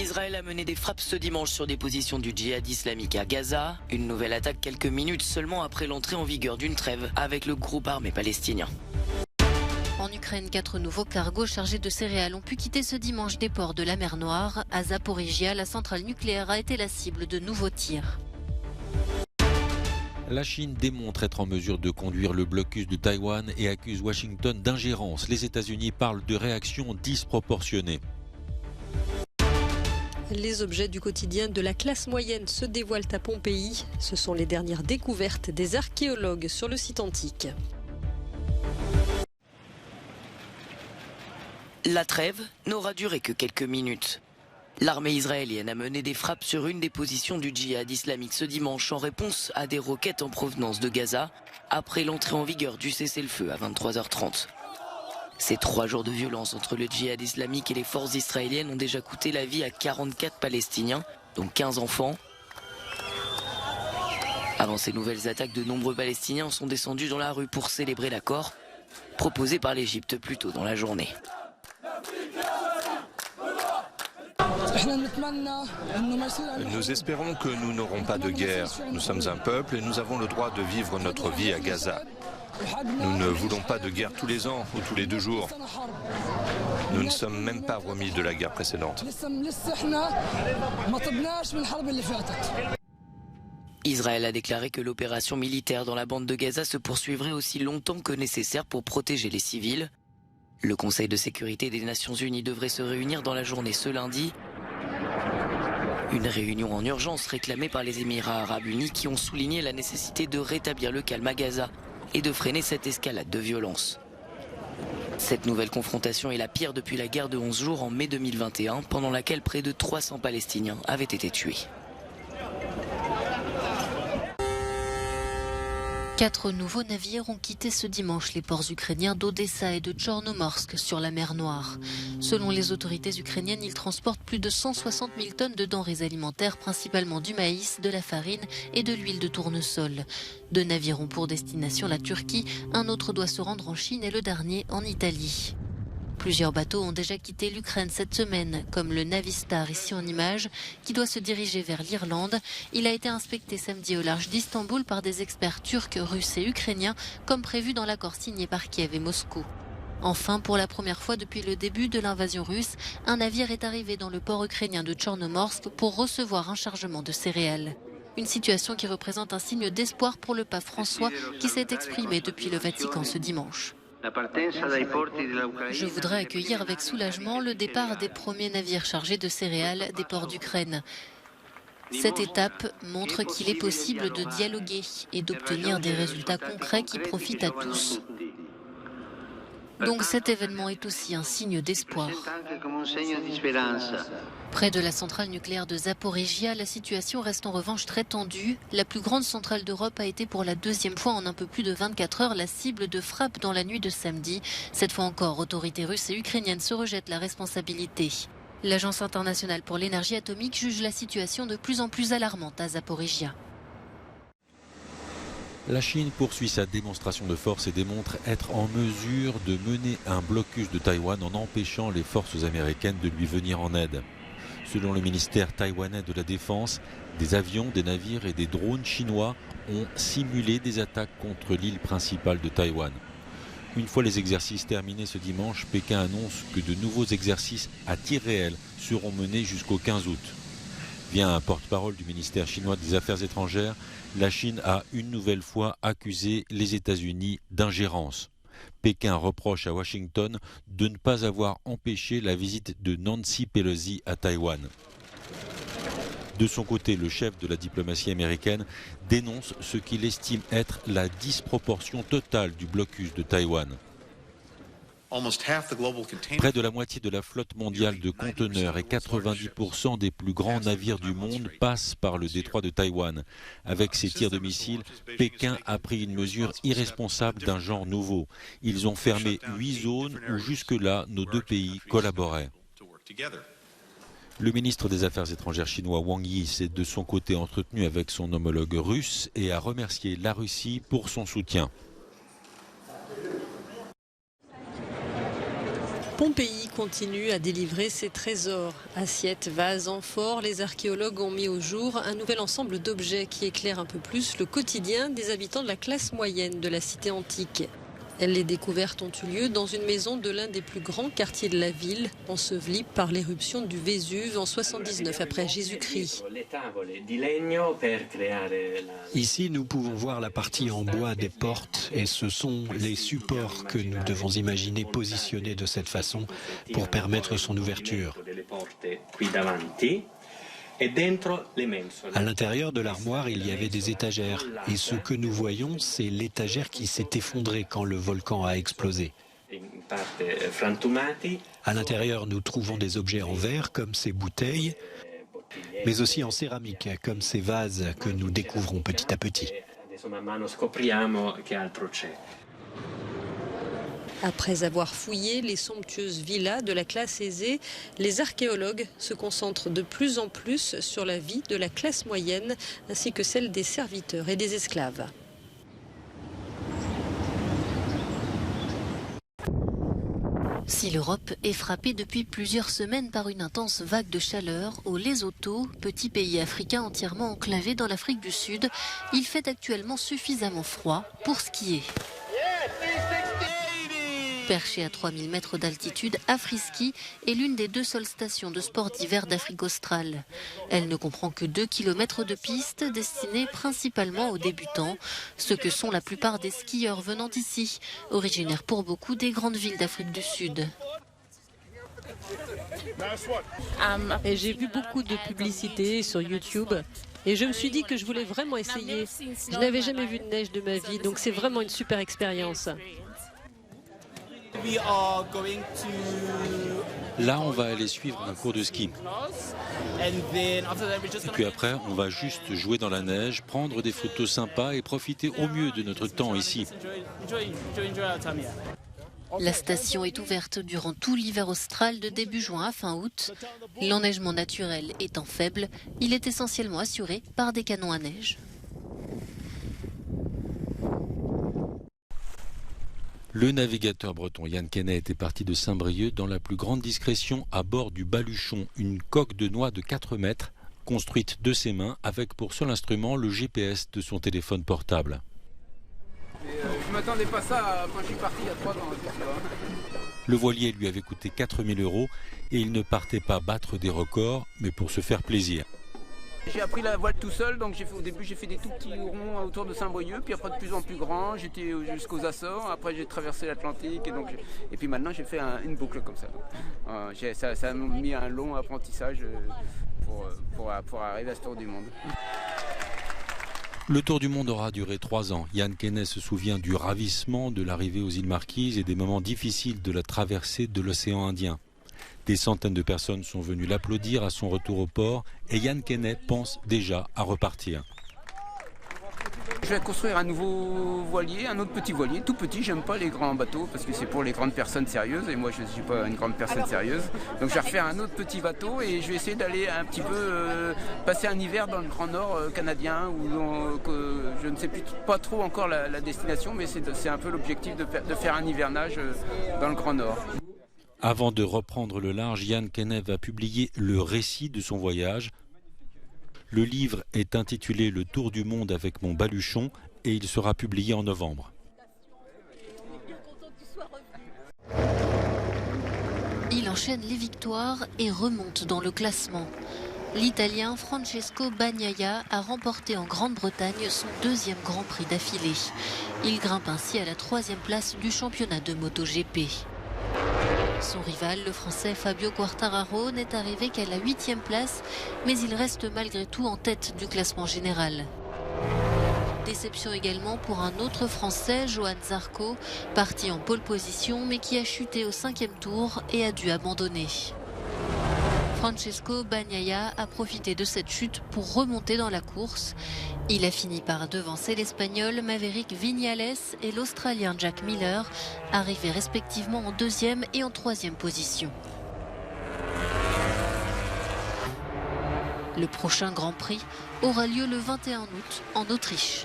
Israël a mené des frappes ce dimanche sur des positions du djihad islamique à Gaza. Une nouvelle attaque quelques minutes seulement après l'entrée en vigueur d'une trêve avec le groupe armé palestinien. En Ukraine, 4 nouveaux cargos chargés de céréales ont pu quitter ce dimanche des ports de la mer Noire. À Zaporijia, la centrale nucléaire a été la cible de nouveaux tirs. La Chine démontre être en mesure de conduire le blocus de Taïwan et accuse Washington d'ingérence. Les États-Unis parlent de réactions disproportionnées. Les objets du quotidien de la classe moyenne se dévoilent à Pompéi. Ce sont les dernières découvertes des archéologues sur le site antique. La trêve n'aura duré que quelques minutes. L'armée israélienne a mené des frappes sur une des positions du djihad islamique ce dimanche en réponse à des roquettes en provenance de Gaza, après l'entrée en vigueur du cessez-le-feu à 23h30. Ces 3 jours de violence entre le djihad islamique et les forces israéliennes ont déjà coûté la vie à 44 Palestiniens, dont 15 enfants. Avant ces nouvelles attaques, de nombreux Palestiniens sont descendus dans la rue pour célébrer l'accord proposé par l'Égypte plus tôt dans la journée. Nous espérons que nous n'aurons pas de guerre. Nous sommes un peuple et nous avons le droit de vivre notre vie à Gaza. Nous ne voulons pas de guerre tous les ans ou tous les 2 jours. Nous ne sommes même pas remis de la guerre précédente. Israël a déclaré que l'opération militaire dans la bande de Gaza se poursuivrait aussi longtemps que nécessaire pour protéger les civils. Le Conseil de sécurité des Nations Unies devrait se réunir dans la journée ce lundi. Une réunion en urgence réclamée par les Émirats arabes unis qui ont souligné la nécessité de rétablir le calme à Gaza et de freiner cette escalade de violence. Cette nouvelle confrontation est la pire depuis la guerre de 11 jours en mai 2021, pendant laquelle près de 300 Palestiniens avaient été tués. 4 nouveaux navires ont quitté ce dimanche les ports ukrainiens d'Odessa et de Tchornomorsk sur la mer Noire. Selon les autorités ukrainiennes, ils transportent plus de 160 000 tonnes de denrées alimentaires, principalement du maïs, de la farine et de l'huile de tournesol. 2 navires ont pour destination la Turquie, un autre doit se rendre en Chine et le dernier en Italie. Plusieurs bateaux ont déjà quitté l'Ukraine cette semaine, comme le Navistar ici en image, qui doit se diriger vers l'Irlande. Il a été inspecté samedi au large d'Istanbul par des experts turcs, russes et ukrainiens, comme prévu dans l'accord signé par Kiev et Moscou. Enfin, pour la première fois depuis le début de l'invasion russe, un navire est arrivé dans le port ukrainien de Tchornomorsk pour recevoir un chargement de céréales. Une situation qui représente un signe d'espoir pour le pape François, qui s'est exprimé depuis le Vatican ce dimanche. Je voudrais accueillir avec soulagement le départ des premiers navires chargés de céréales des ports d'Ukraine. Cette étape montre qu'il est possible de dialoguer et d'obtenir des résultats concrets qui profitent à tous. Donc cet événement est aussi un signe d'espoir. Près de la centrale nucléaire de Zaporijia, la situation reste en revanche très tendue. La plus grande centrale d'Europe a été pour la 2e fois en un peu plus de 24 heures la cible de frappe dans la nuit de samedi. Cette fois encore, autorités russes et ukrainiennes se rejettent la responsabilité. L'Agence internationale pour l'énergie atomique juge la situation de plus en plus alarmante à Zaporijia. La Chine poursuit sa démonstration de force et démontre être en mesure de mener un blocus de Taïwan en empêchant les forces américaines de lui venir en aide. Selon le ministère taïwanais de la Défense, des avions, des navires et des drones chinois ont simulé des attaques contre l'île principale de Taïwan. Une fois les exercices terminés ce dimanche, Pékin annonce que de nouveaux exercices à tir réel seront menés jusqu'au 15 août. Via un porte-parole du ministère chinois des Affaires étrangères, la Chine a une nouvelle fois accusé les États-Unis d'ingérence. Pékin reproche à Washington de ne pas avoir empêché la visite de Nancy Pelosi à Taïwan. De son côté, le chef de la diplomatie américaine dénonce ce qu'il estime être la disproportion totale du blocus de Taïwan. Près de la moitié de la flotte mondiale de conteneurs et 90% des plus grands navires du monde passent par le détroit de Taïwan. Avec ces tirs de missiles, Pékin a pris une mesure irresponsable d'un genre nouveau. Ils ont fermé 8 zones où jusque-là nos 2 pays collaboraient. Le ministre des Affaires étrangères chinois Wang Yi s'est de son côté entretenu avec son homologue russe et a remercié la Russie pour son soutien. Pompéi continue à délivrer ses trésors. Assiettes, vases, amphores, les archéologues ont mis au jour un nouvel ensemble d'objets qui éclairent un peu plus le quotidien des habitants de la classe moyenne de la cité antique. Les découvertes ont eu lieu dans une maison de l'un des plus grands quartiers de la ville, ensevelie par l'éruption du Vésuve en 79 après Jésus-Christ. Ici, nous pouvons voir la partie en bois des portes et ce sont les supports que nous devons imaginer positionnés de cette façon pour permettre son ouverture. À l'intérieur de l'armoire, il y avait des étagères. Et ce que nous voyons, c'est l'étagère qui s'est effondrée quand le volcan a explosé. À l'intérieur, nous trouvons des objets en verre, comme ces bouteilles, mais aussi en céramique, comme ces vases que nous découvrons petit à petit. Après avoir fouillé les somptueuses villas de la classe aisée, les archéologues se concentrent de plus en plus sur la vie de la classe moyenne ainsi que celle des serviteurs et des esclaves. Si l'Europe est frappée depuis plusieurs semaines par une intense vague de chaleur, au Lesotho, petit pays africain entièrement enclavé dans l'Afrique du Sud, il fait actuellement suffisamment froid pour skier. Perchée à 3000 mètres d'altitude, Afriski est l'une des 2 seules stations de sport d'hiver d'Afrique australe. Elle ne comprend que 2 km de pistes destinées principalement aux débutants, ce que sont la plupart des skieurs venant d'ici, originaires pour beaucoup des grandes villes d'Afrique du Sud. Et j'ai vu beaucoup de publicités sur YouTube et je me suis dit que je voulais vraiment essayer. Je n'avais jamais vu de neige de ma vie, donc c'est vraiment une super expérience. Là, on va aller suivre un cours de ski. Et puis après, on va juste jouer dans la neige, prendre des photos sympas et profiter au mieux de notre temps ici. La station est ouverte durant tout l'hiver austral de début juin à fin août. L'enneigement naturel étant faible, il est essentiellement assuré par des canons à neige. Le navigateur breton Yann Kenney était parti de Saint-Brieuc dans la plus grande discrétion à bord du Baluchon, une coque de noix de 4 mètres, construite de ses mains avec pour seul instrument le GPS de son téléphone portable. Je ne m'attendais pas à ça quand je suis parti il y a 3 ans. Le voilier lui avait coûté 4 000 € et il ne partait pas battre des records, mais pour se faire plaisir. J'ai appris la voile tout seul, donc au début j'ai fait des tout petits ronds autour de Saint-Brieuc, puis après de plus en plus grand, j'étais jusqu'aux Açores, après j'ai traversé l'Atlantique, et puis maintenant j'ai fait une boucle comme ça. Ça a mis un long apprentissage pour arriver à ce tour du monde. Le tour du monde aura duré 3 ans. Yann Kenney se souvient du ravissement de l'arrivée aux îles Marquises et des moments difficiles de la traversée de l'océan Indien. Des centaines de personnes sont venues l'applaudir à son retour au port et Yann Kenney pense déjà à repartir. Je vais construire un nouveau voilier, un autre petit voilier, tout petit. J'aime pas les grands bateaux parce que c'est pour les grandes personnes sérieuses et moi je ne suis pas une grande personne sérieuse. Donc je vais refaire un autre petit bateau et je vais essayer d'aller un petit peu passer un hiver dans le Grand Nord canadien où je ne sais pas trop encore la destination, mais c'est un peu l'objectif de faire un hivernage dans le Grand Nord. Avant de reprendre le large, Yann Kenney va publier le récit de son voyage. Le livre est intitulé « Le tour du monde avec mon baluchon » et il sera publié en novembre. Il enchaîne les victoires et remonte dans le classement. L'Italien Francesco Bagnaia a remporté en Grande-Bretagne son 2e Grand Prix d'affilée. Il grimpe ainsi à la 3e place du championnat de MotoGP. Son rival, le Français Fabio Quartararo, n'est arrivé qu'à la 8e place, mais il reste malgré tout en tête du classement général. Déception également pour un autre Français, Johan Zarco, parti en pole position, mais qui a chuté au 5e tour et a dû abandonner. Francesco Bagnaia a profité de cette chute pour remonter dans la course. Il a fini par devancer l'Espagnol Maverick Viñales et l'Australien Jack Miller, arrivés respectivement en 2e et en 3e position. Le prochain Grand Prix aura lieu le 21 août en Autriche.